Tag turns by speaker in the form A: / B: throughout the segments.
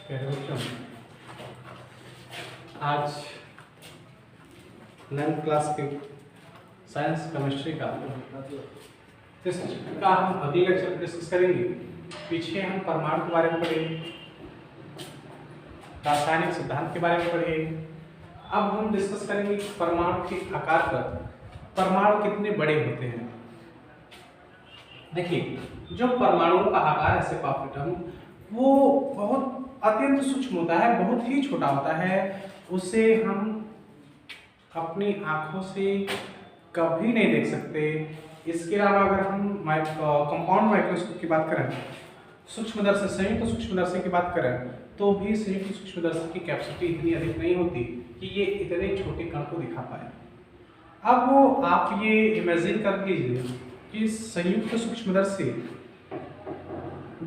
A: प्यारे बच्चों, आज 9th क्लास के साइंस केमिस्ट्री का हम अगले लेक्चर डिस्कस करेंगे। पीछे हम परमाणु के बारे में पढ़े, रासायनिक सिद्धांत के बारे में पढ़े। अब हम डिस्कस करेंगे परमाणु के आकार पर परमाणु कितने बड़े होते हैं। देखिए, जो परमाणु का आकार है सेपाफिटम, वो बहुत अत्यंत सूक्ष्म होता है, बहुत ही छोटा होता है। उसे हम अपनी आंखों से कभी नहीं देख सकते। इसके अलावा अगर हम कंपाउंड माइक्रोस्कोप की बात करें, सूक्ष्मदर्शी, संयुक्त सूक्ष्मदर्शी की बात करें, तो भी संयुक्त सूक्ष्मदर्शी की कैपेसिटी इतनी अधिक नहीं होती कि ये इतने छोटे कण को दिखा पाए। अब वो आप ये इमेजिन कर लीजिए कि संयुक्त सूक्ष्मदर्शी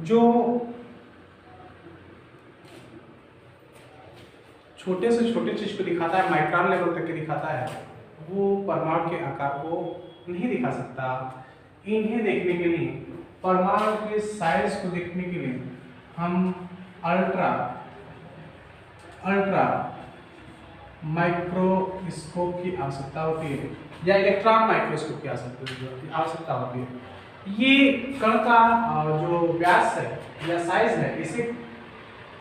A: जो छोटे से छोटे चीज को दिखाता है, माइक्रोन लेवल तक के दिखाता है, वो परमाणु के आकार को नहीं दिखा सकता। इन्हें देखने के लिए, परमाणु के साइज को देखने के लिए हम अल्ट्रा माइक्रोस्कोप की आवश्यकता होती है या इलेक्ट्रॉन माइक्रोस्कोप की आवश्यकता होती है। ये कण का जो व्यास है या साइज है, इसे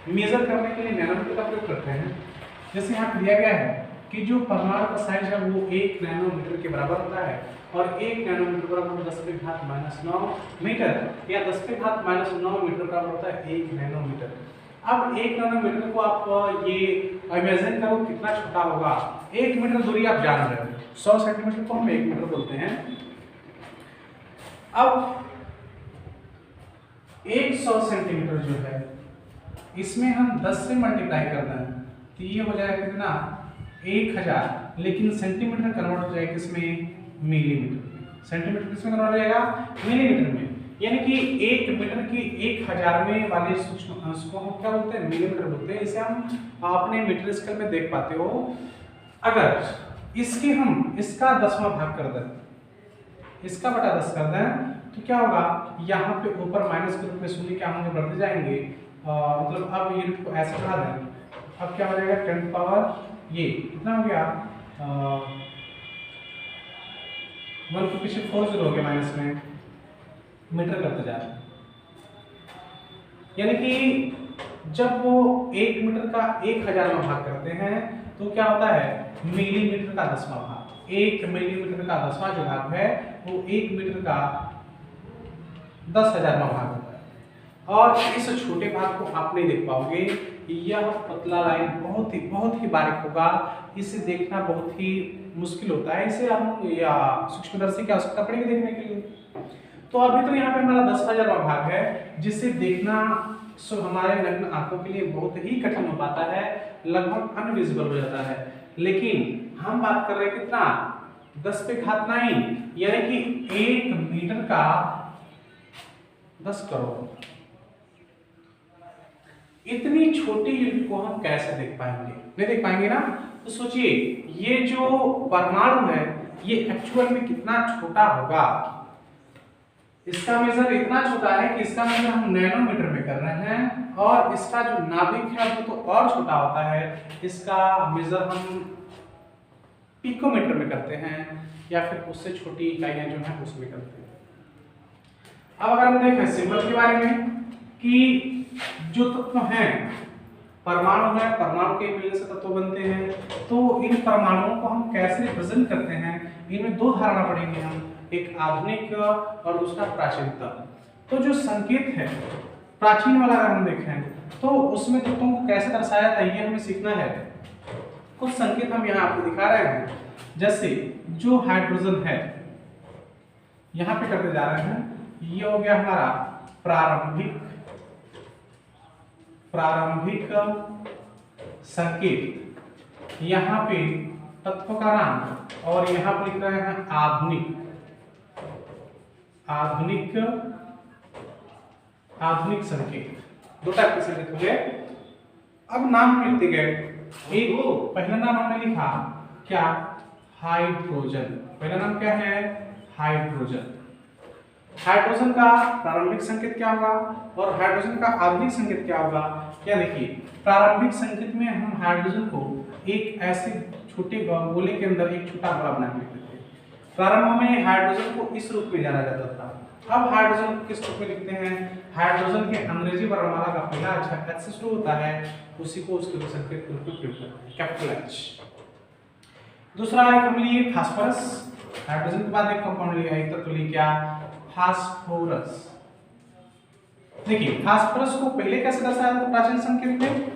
A: मेजर करने के लिए नैनोमीटर का प्रयोग करते हैं। जैसे यहाँ दिया गया है कि जो परमाणु का साइज है वो 1 नैनोमीटर के बराबर होता है, और 1 नैनोमीटर बराबर 10⁻⁹ मीटर या 10⁻⁹ मीटर बराबर होता है 1 नैनोमीटर। अब 1 नैनोमीटर को आप ये इमेजिन करो कितना छोटा होगा। 1 मीटर दूरी आप जान रहे हो, 100 सेंटीमीटर को हम 1 मीटर बोलते हैं। अब 100 सेंटीमीटर जो है, इसमें हम 10 से मल्टीप्लाई कर दें तो ये हो जाएगा कितना, 1000। लेकिन सेंटीमीटर कन्वर्ट हो जाएगा किसमें, मिलीमीटर। सेंटीमीटर किसमें कन्वर्ट हो जाएगा, मिलीमीटर में। यानी कि 1 मीटर की 1000वें वाले सूक्ष्म अंश को हम क्या बोलते हैं, मिलीमीटर बोलते हैं। इसे हम अपने मीटर स्केल में देख पाते हो। अगर इसके हम इसका 10वां भाग कर दें, इसका बटा 10 कर दें, तो क्या होगा, यहाँ पे ऊपर माइनस के रूप में शून्य क्या होंगे, बढ़ते जाएंगे। मतलब अब यूनिट को ऐसे बढ़ा दें, अब क्या हो जाएगा 10 पावर ये कितना हो गया, 1 के पीछे 4 जीरो हो गया माइनस में, मीटर करते जा रहे हैं। यानी कि जब वो 1 मीटर का 1000वां भाग करते हैं तो क्या होता है, मिलीमीटर का 10वां भाग। 1 मिलीमीटर का 10वां जो भाग है वो 1 मीटर का 10,000वां भाग होता है। और इस छोटे भाग को आप नहीं देख पाओगे। यह पतला लाइन बहुत ही बारीक होगा, इसे देखना बहुत ही मुश्किल होता है। इसे हम या सूक्ष्मदर्शी की आवश्यकता पड़ेगी देखने के लिए। तो अभी तो यहाँ पे हमारा 10,000वां भाग है, जिसे देखना हमारे नग्न आंखों के लिए बहुत ही कठिन हो पाता है, लगभग अनविजिबल हो जाता है। लेकिन हम बात कर रहे हैं कितना, 10⁹ यानी कि 1 मीटर का 10 करोड़। इतनी छोटी यूनिट को हम कैसे देख पाएंगे, नहीं देख पाएंगे ना। तो सोचिए, ये जो परमाणु है ये एक्चुअल में कितना छोटा होगा। इसका मेजर इतना छोटा है कि इसका मेजर हम नैनोमीटर में कर रहे हैं, और इसका जो नाभिक है वो तो और छोटा होता है, इसका मेजर हम पिकोमीटर में करते हैं, या फिर उससे छोटी इकाइयां जो है उसमें करते हैं। अब अगर हम देखें सिंबल के बारे में कि जो तत्व हैं, परमाणु है, परमाणु के मिलने से तत्व बनते हैं, तो इन परमाणुओं को हम कैसे रिप्रेजेंट करते हैं, इनमें 2 धारणा पढ़ेंगे हम, एक आधुनिक और दूसरा प्राचीनतम। तो जो संकेत है प्राचीन वाला अगर हम देखें तो उसमें तत्वों को कैसे दर्शाया जाता है ये हमें सीखना है। कुछ संकेत हम यहाँ आपको दिखा रहे हैं। जैसे जो हाइड्रोजन है, यहाँ पे करते जा रहे हैं, ये हो गया हमारा प्रारंभिक संकेत। यहाँ पे तत्व का नाम, और यहाँ पर लिख रहे हैं आधुनिक संकेत। 2 टाइप के संकेत होंगे। अब नाम लिखते गए, एक पहला नाम हमने लिखा क्या, हाइड्रोजन। पहला नाम क्या है, हाइड्रोजन। हाइड्रोजन का प्रारंभिक संकेत क्या होगा और हाइड्रोजन का आधुनिक संकेत क्या होगा। क्या देखिए, प्रारंभिक संकेत में हम हाइड्रोजन को एक ऐसे छोटे गोले के अंदर एक छोटा गोला बना के लिखते थे। प्रारंभ में हाइड्रोजन को इस रूप में जाना जाता था। अब हाइड्रोजन को किस रूप में लिखते हैं, हाइड्रोजन के अंग्रेजी वर्णमाला का पहला अक्षर H से शुरू होता है, उसी को उसके संकेत के रूप में प्रयोग करते हैं, कैपिटल H। दूसरा एक हम लिए फास्फोरस, हाइड्रोजन के बाद एक कंपाउंड लिया, एक तत्व लिया क्या, फास्फोरस। देखिए फास्फोरस को पहले कैसे दर्शाया जाता प्राचीन संकेत में,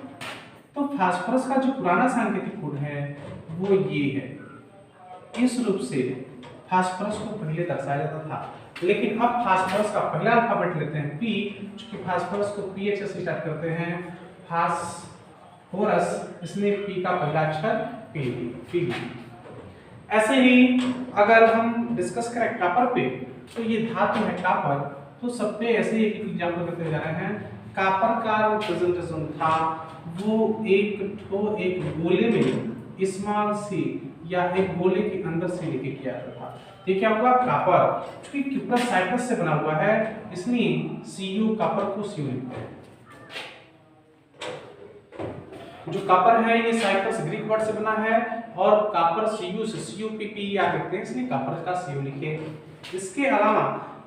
A: तो फास्फोरस का जो पुराना सांकेतिक कोड है वो ये है, इस रूप से फास्फोरस को पहले दर्शाया जाता था। लेकिन अब फास्फोरस का पहला अल्फाबेट लेते हैं P, क्योंकि फास्फोरस को PH से स्टार्ट करते हैं, फास्फोरस, इसलिए P का पहला अक्षर P। ऐसे ही अगर हम डिस्कस करें कॉपर पे, तो ये धातु है कॉपर, तो सब पे ऐसे ही एक एग्जांपल करते जा रहे हैं। कॉपर का रिप्रेजेंटेशन था वो एक गोले में स्मॉल सी या एक गोले के अंदर से लेके किया जाता था। ये क्या होगा, कॉपर, क्योंकि क्यूप्रस साइप्रस से बना हुआ है इसलिए Cu कॉपर को Cu लिखते हैं। जो कॉपर है ये साइप्रस ग्रीक वर्ड से बना है और कॉपर Cu से CuPP याद रखते हैं, इसलिए कॉपर का Cu लिखे। इसके अलावा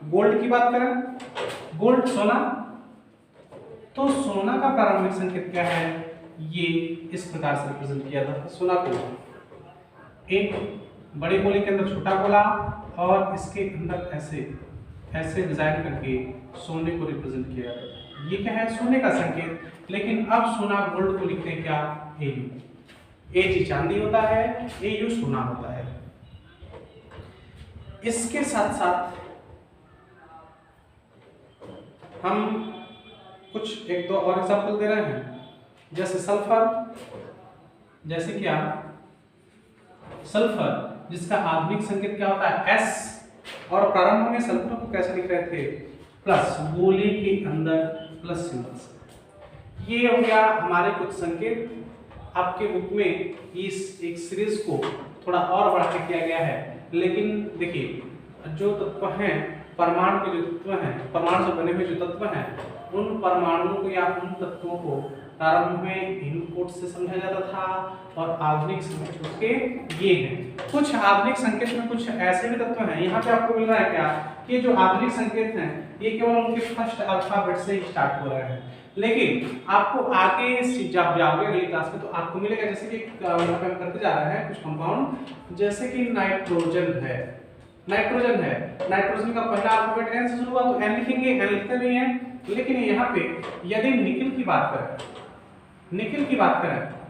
A: गोल्ड की बात करें, गोल्ड सोना, तो सोना का प्रारंभिक संकेत क्या है, ये इस प्रकार से रिप्रेजेंट किया जाता है सोना को, एक बड़े गोले के अंदर छोटा गोला और इसके अंदर ऐसे डिजाइन करके सोने को रिप्रेजेंट किया जाता है। ये क्या है, सोने का संकेत। लेकिन अब सोना गोल्ड को लिखते हैं क्या, Au। Ag चांदी होता है, Au सोना होता है। इसके साथ साथ हम कुछ एक दो और एग्जांपल दे रहे हैं, जैसे सल्फर, जैसे क्या सल्फर जिसका आधुनिक संकेत क्या होता है S, और प्रारंभ में सल्फर को कैसे लिख रहे थे, प्लस, गोले के अंदर प्लस सिंबल। ये हो गया हमारे कुछ संकेत। आपके बुक में इस एक सीरीज को थोड़ा और बढ़ा के किया गया है, लेकिन देखिए जो तत्व हैं, परमाणु के जो तत्व हैं, परमाणु से बने हुए जो तत्व हैं, उन परमाणुओं को या उन तत्वों को प्रारंभ में इनपुट से समझा जाता था और आधुनिक संकेत उसके ये हैं। कुछ आधुनिक संकेत में कुछ ऐसे भी तत्व हैं, यहाँ पे आपको मिल रहा है क्या कि जो आधुनिक संकेत हैं ये केवल उनके फर्स्ट अल्फाबेट से ही स्टार्ट हो रहे हैं, लेकिन आपको आगे जब जाओगे अगली क्लास में तो आपको मिलेगा, जैसे कि यहाँ पे हम करते जा रहे हैं कुछ कंपाउंड, जैसे कि नाइट्रोजन है, नाइट्रोजन का पहला अल्फाबेट N से शुरू हुआ तो N लिखेंगे, N लिखते भी हैं। लेकिन यहाँ पे यदि निकिल की बात करें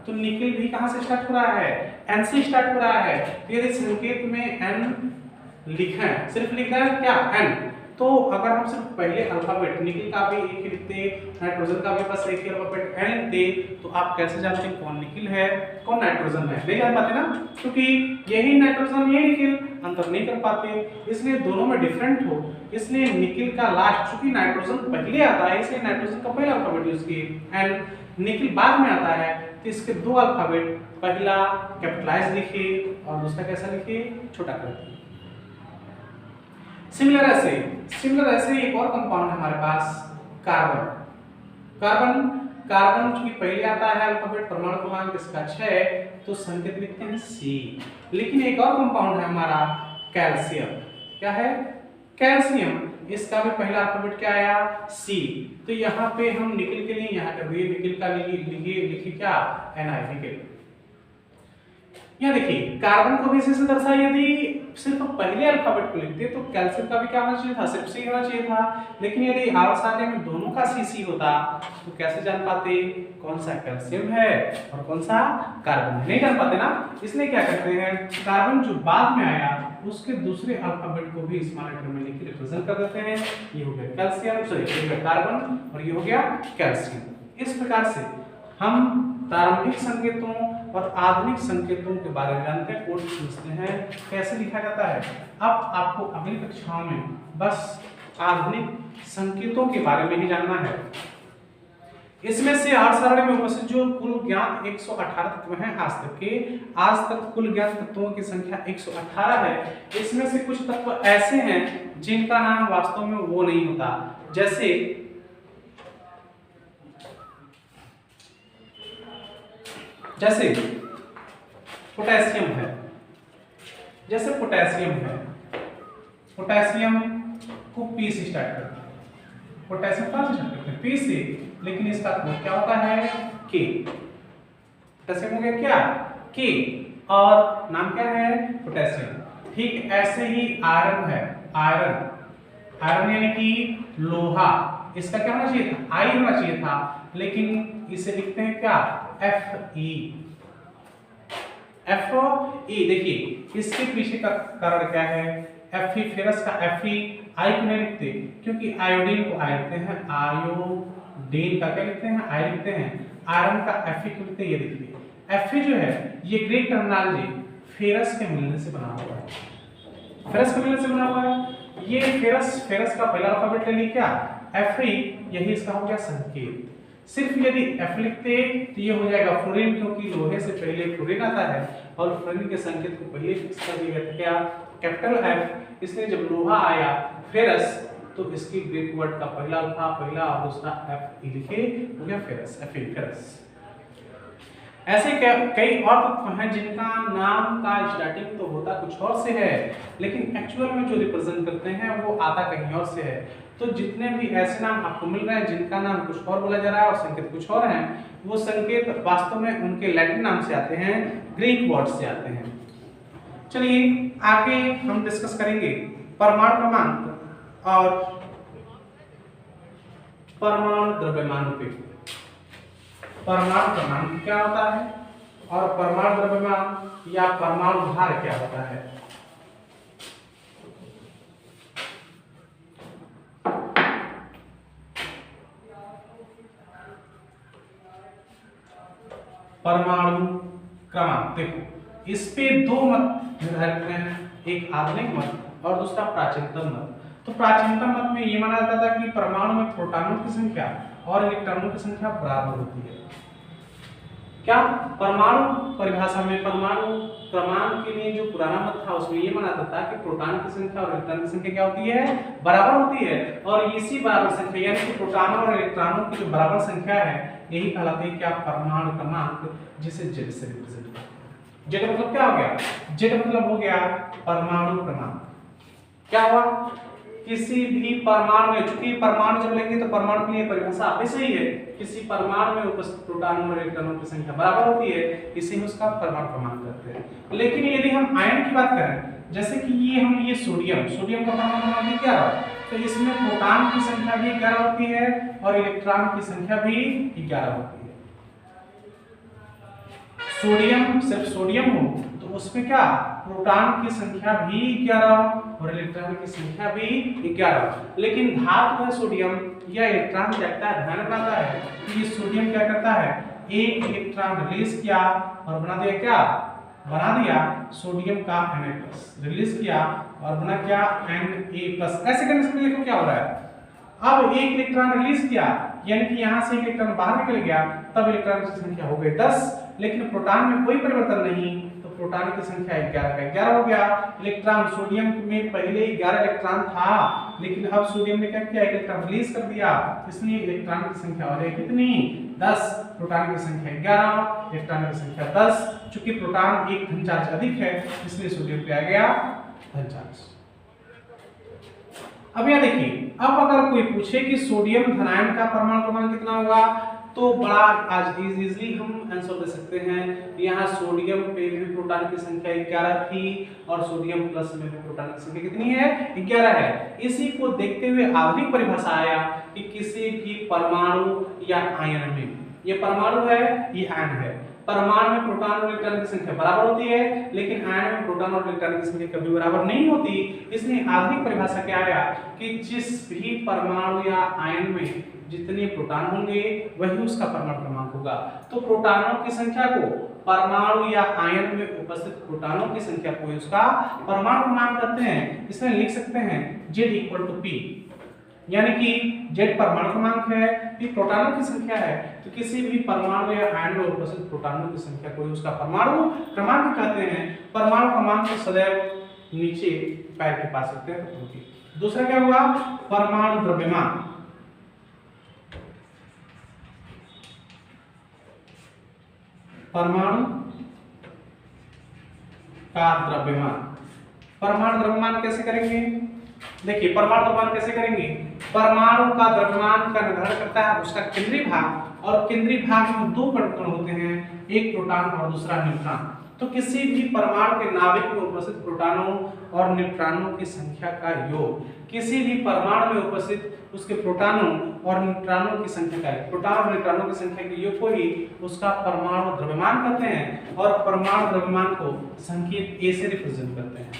A: तो निकिल भी कहाँ से स्टार्ट हो रहा है, N से स्टार्ट हो रहा है। यदि संकेत में N लिखें, सिर्फ लिख रहे हैं क्या N, तो अगर हम सिर्फ पहले अल्फाबेट निकिल का भी एक ही लिखते, नाइट्रोजन का भी बस एक ही अल्फाबेट N लिखते, तो आप कैसे जानते हैं कौन निकिल है कौन नाइट्रोजन है, नहीं जान पाते ना, क्योंकि यही नाइट्रोजन यही निकिल, अंतर नहीं कर पाते, इसलिए दोनों में डिफरेंट हो, इसलिए निकिल का लास्ट, चूंकि नाइट्रोजन पहले आता है इसलिए नाइट्रोजन का पहला अल्फाबेट यूज किए, N, निकिल बाद में आता है तो इसके दो अल्फाबेट, पहला कैपिटलाइज लिखिए और दूसरा कैसा लिखिए, छोटा कर दिए। सिमिलर ऐसे एक और कंपाउंड है हमारे पास, कार्बन चूंकि पहले आता है अल्फाबेट, परमाणु क्रमांक इसका 6, तो संकेत लिखते हैं C। लेकिन एक और कंपाउंड है हमारा कैल्शियम, क्या है कैल्शियम, इसका भी पहला अल्फाबेट क्या आया C, तो यहाँ पे हम निकिल के लिए यहाँ कर दिए, निकिल का लिखिए क्या Ni, निकिल। यहाँ देखिए कार्बन को भी इसी से दर्शाया, यदि सिर्फ पहले अल्फाबेट को लिखते तो कैल्शियम का भी क्या होना चाहिए था, सिर्फ C होना चाहिए था, लेकिन यदि आवर्त सारणी में दोनों का C होता तो कैसे जान पाते कौन सा कैल्शियम है और कौन सा कार्बन है, नहीं जान पाते ना। इसलिए क्या करते हैं, कार्बन जो बाद में आया उसके दूसरे अल्फाबेट को भी स्मॉल लेटर में लिख के रिप्रेजेंट कर देते हैं, ये हो गया कैल्शियम, सॉरी ये हो गया कार्बन और ये हो गया कैल्शियम। इस प्रकार से हम प्रारंभिक संकेतों और आधुनिक संकेतों के बारे में जानते हैं, कोड समझते हैं कैसे लिखा जाता है। अब आपको अगली कक्षाओं में बस आधुनिक संकेतों के बारे में ही जानना है। इसमें से हर सारणी में उपस्थित जो कुल ज्ञात 118 तत्व हैं आज तक कुल ज्ञात तत्वों की संख्या 118 है। इसमें से कुछ तत्व ऐसे हैं जिनका नाम वास्तव में वो नहीं होता, जैसे पोटेशियम है। पोटेशियम को पी से स्टार्ट करते हैं, पोटेशियम कहाँ से स्टार्ट करते हैं? पी से, लेकिन इसका कोड क्या होता है? के। पोटेशियम हो गया क्या? के, और नाम क्या है? पोटेशियम। ठीक ऐसे ही आयरन है, आयरन यानी कि लोहा। इसका क्या होना चाहिए था? आई होना चाहिए था, लेकिन इसे लिखते हैं क्या? Fe। देखिए इसके पीछे का कारण क्या है? Fe, फेरस का Fe, आई क्यों नहीं लिखते? क्योंकि आयोडीन को आई लिखते हैं, आयोडीन का क्या लिखते हैं? आई लिखते हैं। आयरन का Fe क्यों लिखते हैं? ये देखिए Fe जो है ये ग्रीक टर्मिनोलॉजी फेरस के मिलने से बना हुआ है। ये फेरस का पहला अल्फाबेट ले ली क्या? Fe, यही इसका हो गया संकेत। सिर्फ यदि F लिखते तो ये हो जाएगा फ्लोरीन, क्योंकि लोहे से पहले फ्लोरीन आता है और फ्लोरीन के संकेत को पहले फिक्स कर दिया गया था क्या? Capital F। इसलिए जब लोहा आया फेरस तो इसकी ग्रीक वर्ड का पहला और दूसरा Fe लिखे, हो गया फेरस। ऐसे कई और तत्व हैं जिनका नाम का स्टार्टिंग तो होता कुछ और से है, लेकिन एक्चुअल में जो रिप्रेजेंट करते हैं वो आता कहीं और से है। तो जितने भी ऐसे नाम आपको मिल रहे हैं जिनका नाम कुछ और बोला जा रहा है और संकेत कुछ और हैं, वो संकेत वास्तव में उनके लैटिन नाम से आते हैं, ग्रीक वर्ड से आते हैं। चलिए आगे हम डिस्कस करेंगे परमाणु क्रमांक और परमाणु द्रव्यमान पे। परमाणु क्रमांक क्या होता है और परमाणु द्रव्यमान या परमाणु भार क्या होता है? परमाणु क्रमांक, देखो इस पे दो मत निर्धारित हैं, एक आधुनिक मत और दूसरा प्राचीनतम मत। तो प्राचीनतम मत में ये माना जाता था कि परमाणु में प्रोटॉनों की संख्या और इलेक्ट्रॉनों की संख्या बराबर होती है। क्या? परमाणु परिभाषा में परमाणु क्रमांक के लिए जो पुराना मत था उसमें ये माना जाता था कि प्रोटॉन की संख्या और इलेक्ट्रॉन की संख्या क्या होती है? बराबर होती है। और इसी बराबर संख्या यानी कि प्रोटॉनों और इलेक्ट्रॉनों की जो बराबर संख्या है यही कहलाती है क्या? परमाणु क्रमांक, जिसे Z से रिप्रेजेंट करते हैं। Z मतलब क्या हो गया? Z मतलब हो गया परमाणु क्रमांक। क्या हुआ? किसी भी परमाणु में, चूंकि परमाणु जब लेंगे तो परमाणु के लिए परिभाषा आपे सही है, किसी परमाणु में उपस्थित प्रोटॉनों और इलेक्ट्रॉनों की संख्या बराबर होती है, इसे हम उसका परमाणु क्रमांक कहते हैं। लेकिन यदि हम आयन की बात करें, जैसे कि ये सोडियम का परमाणु क्रमांक क्या है? तो इसमें प्रोटॉन की संख्या भी 11 होती है और इलेक्ट्रॉन की संख्या भी 11 होती है। सिर्फ सोडियम हो तो उसमें क्या? प्रोटॉन की संख्या भी 11 और इलेक्ट्रॉन की संख्या भी 11। लेकिन धातु है सोडियम या इलेक्ट्रॉन देखता है, ध्यान रखना है कि ये सोडियम क्या करता है? एक इलेक्ट्रॉन रिलीज किया और बना दिया क्या? बना दिया सोडियम का Na+, रिलीज किया और बना क्या? Na+। ऐसे करने से देखो क्या हो रहा है, अब एक इलेक्ट्रॉन रिलीज किया यानी कि यहां से एक इलेक्ट्रॉन बाहर निकल गया, तब इलेक्ट्रॉन की संख्या हो गई 10, लेकिन प्रोटॉन में कोई परिवर्तन नहीं, तो प्रोटॉन की संख्या 11 का 11 हो गया। इलेक्ट्रॉन सोडियम में पहले 11 इलेक्ट्रॉन था, लेकिन अब सोडियम ने क्या किया? इलेक्ट्रॉन रिलीज कर दिया, इसलिए इलेक्ट्रॉन की संख्या हो गई कितनी? 10। प्रोटॉन की संख्या 11, इलेक्ट्रॉन की संख्या 10। चूंकि प्रोटॉन एक धन चार्ज अधिक है इसलिए सोडियम पे आ गया धन चार्ज। अब यह देखिए, अब अगर कोई पूछे कि सोडियम धनायन का परमाणु क्रमांक कितना होगा, तो बड़ा आज इजीली हम आंसर दे सकते हैं। यहाँ सोडियम पे भी प्रोटॉन की संख्या 11 थी और सोडियम प्लस में भी प्रोटॉन की संख्या कितनी है? 11 है। इसी को देखते हुए आधुनिक परिभाषा आया कि किसी भी परमाणु या आयन में, ये परमाणु है ये आयन है, परमाणु में प्रोटॉन और इलेक्ट्रॉन की संख्या बराबर होती है, लेकिन आयन में प्रोटॉन और इलेक्ट्रॉन की संख्या कभी बराबर नहीं होती। इसलिए आधुनिक परिभाषा क्या आया कि जिस भी परमाणु या आयन में जितने प्रोटॉन होंगे वही उसका परमाणु क्रमांक होगा। तो प्रोटॉनों की संख्या को, परमाणु या आयन में उपस्थित प्रोटॉनों की संख्या को उसका परमाणु क्रमांक कहते हैं। इसमें लिख सकते हैं Z = P। यानी कि Z परमाणु क्रमांक है, P प्रोटॉनों की संख्या है, तो किसी भी परमाणु या आयन में उपस्थित प्रोटॉनों की संख्या को उसका परमाणु क्रमांक कहते हैं। परमाणु क्रमांक को सदैव नीचे पैर के पास रखते हैं तत्वों की। दूसरा क्या हुआ, परमाणु द्रव्यमान। परमाणु का द्रव्यमान। परमाणु द्रव्यमान कैसे करेंगे? देखिए परमाणु द्रव्यमान कैसे करेंगे, परमाणु का द्रव्यमान का निर्धारण करता है उसका केंद्रीय भाग, और केंद्रीय भाग में दो कण होते हैं, एक प्रोटॉन और दूसरा न्यूट्रॉन। तो किसी भी परमाणु के नाभिक में उपस्थित प्रोटॉनों और न्यूट्रॉनों की संख्या का योग, किसी भी परमाणु में उपस्थित उसके प्रोटॉनों और न्यूट्रॉनों की संख्या का, प्रोटॉन और न्यूट्रॉनों की संख्या के योग को ही उसका परमाणु द्रव्यमान कहते हैं, और परमाणु द्रव्यमान को संकेत A से रिप्रेजेंट करते हैं।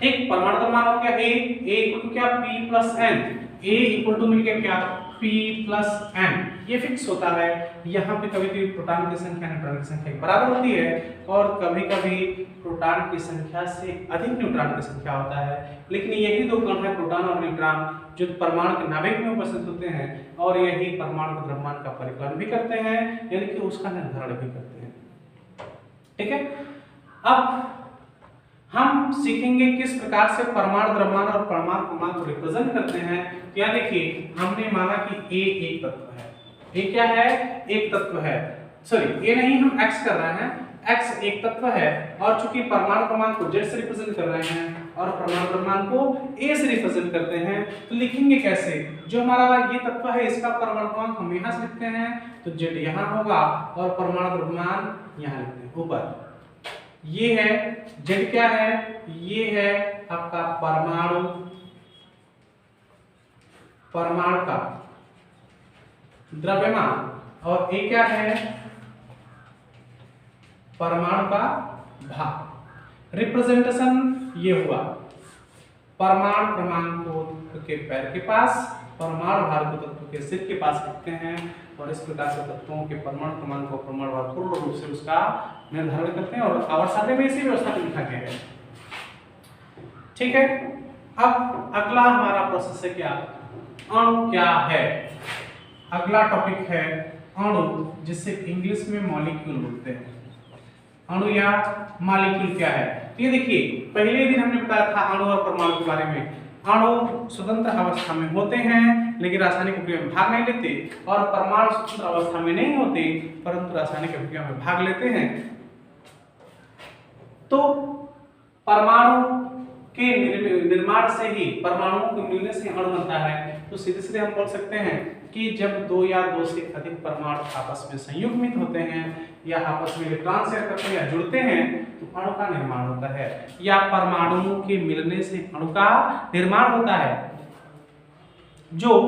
A: ठीक, परमाणु द्रव्यमान हो गया A इक्वल टू क्या, P plus N, A equal to मिल गया क्या, P प्लस N, ये फिक्स होता है। यहाँ पे कभी कभी प्रोटॉन की संख्या न्यूट्रॉन की संख्या बराबर होती है, और कभी कभी प्रोटॉन की संख्या से अधिक न्यूट्रॉन की संख्या होता है, लेकिन यही दो कण है प्रोटॉन और न्यूट्रॉन जो परमाणु के नाभिक में उपस्थित होते हैं, और यही परमाणु के द्रव्यमान का परिकलन भी करते हैं, यानी कि उसका निर्धारण भी करते हैं। ठीक है, अब हम सीखेंगे किस प्रकार से परमाणु द्रव्यमान और परमाणु क्रमांक को रिप्रेजेंट करते हैं। क्या देखिए, हमने माना कि A एक तत्व है, A क्या है, एक तत्व है, सॉरी A नहीं, हम X कर रहे हैं, X एक तत्व है, और चूंकि परमाणु क्रमांक को Z से रिप्रेजेंट कर रहे हैं और परमाणु द्रव्यमान को A से रिप्रेजेंट करते हैं, तो लिखेंगे कैसे, जो हमारा ये तत्व है इसका परमाणु क्रमांक हम यहाँ से लिखते हैं, तो Z यहाँ होगा और परमाणु द्रव्यमान यहाँ लिखते हैं ऊपर। ये है Z क्या है, ये है आपका परमाणु का द्रव्यमान, और A क्या है, परमाणु का भार। रिप्रेजेंटेशन ये हुआ, परमाणु क्रमांक को तत्व के पैर के पास, परमाणु भार को तत्व के सिर के पास रखते हैं, और इस प्रकार से तत्वों के परमाणु क्रमांक को परमाणु भार पूर्ण रूप से उसका निर्धारण करते हैं, और आवर्त में इसी व्यवस्था को लिखा गया है। ठीक है, अब अगला हमारा प्रोसेस है क्या, अणु क्या है। अगला टॉपिक है अणु, जिसे इंग्लिश में मॉलिक्यूल बोलते हैं। अणु या मॉलिक्यूल क्या है, तो ये देखिए पहले दिन हमने बताया था अणु और परमाणु के बारे में। अणु स्वतंत्र अवस्था में होते हैं लेकिन रासायनिक अभिक्रिया में भाग नहीं लेते, और परमाणु स्वतंत्र अवस्था में नहीं होते परंतु रासायनिक अभिक्रिया में भाग लेते हैं। तो परमाणु के निर्माण से ही, परमाणुओं के मिलने से अणु बनता है। तो सीधे सीधे हम बोल सकते हैं कि जब दो या दो से अधिक परमाणु आपस में संयुग्मित होते हैं या आपस में इलेक्ट्रॉन शेयर करते हैं या जुड़ते हैं तो अणु का निर्माण होता है, या परमाणुओं के मिलने से अणु का निर्माण होता है, जो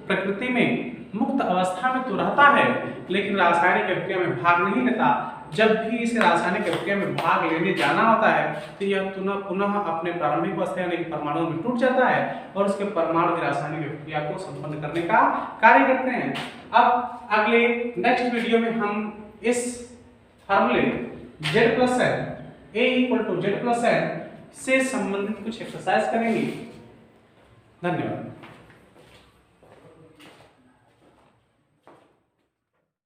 A: प्रकृति में मुक्त अवस्था में तो रहता है लेकिन रासायनिक अभिक्रिया में भाग नहीं लेता। जब भी इसे रासायनिक अभिक्रिया में भाग लेने जाना होता है तो यह पुनः अपने प्रारंभिक अवस्था यानी कि परमाणु में टूट जाता है और उसके परमाणु की रासायनिक अभिक्रिया को संपन्न करने का कार्य करते हैं। अब अगले नेक्स्ट वीडियो में हम इस फार्मूले Z+N A = Z+N से संबंधित कुछ एक्सरसाइज करेंगे। धन्यवाद।